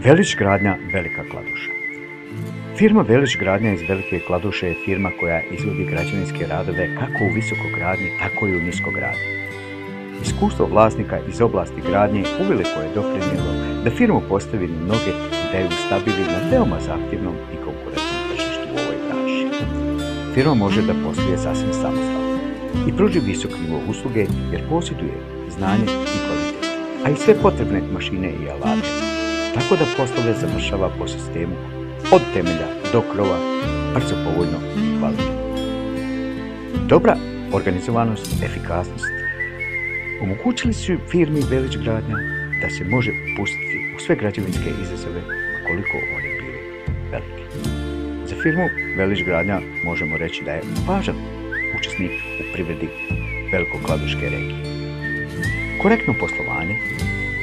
Velić gradnja Velika Kladuša. Firma Velić gradnja iz Velike Kladuše je firma koja izvodi građevinske radove kako u visokogradnji, tako i u niskogradnji. Iskustvo vlasnika iz oblasti gradnje uveliko je doprinijelo da firmu postavi na noge i da ju stabili na veoma zahtjevnom i konkurentnom tržištu u ovoj branši. Firma može da posluje sasvim samostalno i pruži visok nivo usluge jer posjeduje znanje i kvalitet, a i sve potrebne mašine i alate, tako da poslove završava po sistemu od temelja do krova, brzo, povoljno i kvalitetno. Dobra organizovanost, efikasnost omogućili su firmi Velić gradnja da se može pustiti u sve građevinske izazove, koliko oni bili veliki. Za firmu Velić gradnja možemo reći da je važan učesnik u privredi Veliko-Kladuške regije. Korektno poslovanje,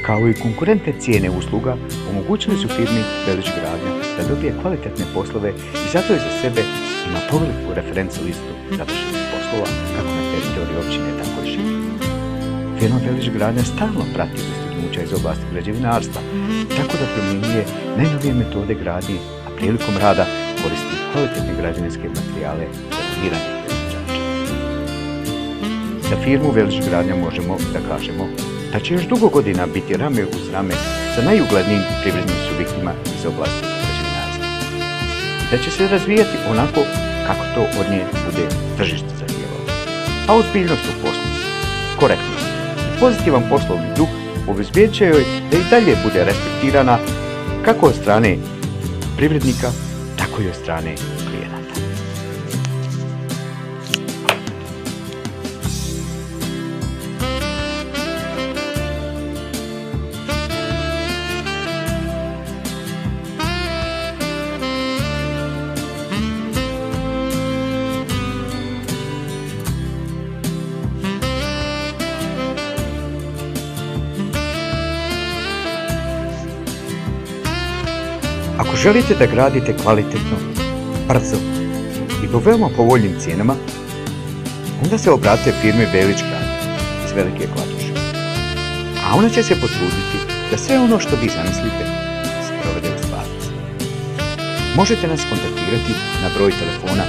kao i konkurentne cijene usluga, omogućili su firmi Velić gradnja da dobije kvalitetne poslove i zato je za sebe ima poveliku referencu listu završenih poslova kako na teritoriji općine, tako i šire. Firma Velić gradnja stalno prati dostignuća iz oblasti građevinarstva, tako da primjenjuje najnovije metode gradnje, a prilikom rada koristi kvalitetne građevinske materijale renomiranih proizvođača. Za firmu Velić gradnja možemo da kažemo da će još dugo godina biti rame uz rame sa najuglednijim privrednim subjektima iz oblasti građevinarstva. Da će se razvijati onako kako to od nje bude tržište zahtijevalo. A ozbiljnost u poslu, korektnost i pozitivan poslovni duh obezbedit će joj da i dalje bude respektirana kako od strane privrednika, tako i od strane klijenata. Ako želite da gradite kvalitetno, brzo i po veoma povoljnim cijenama, onda se obratite firmi Velić gradnja iz Velike Kladuše. A ona će se potruditi da sve ono što vi zamislite se provede u stvarnosti. Možete nas kontaktirati na broj telefona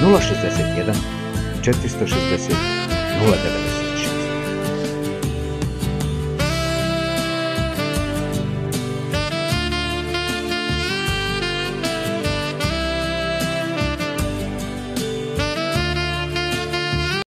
061 460 090.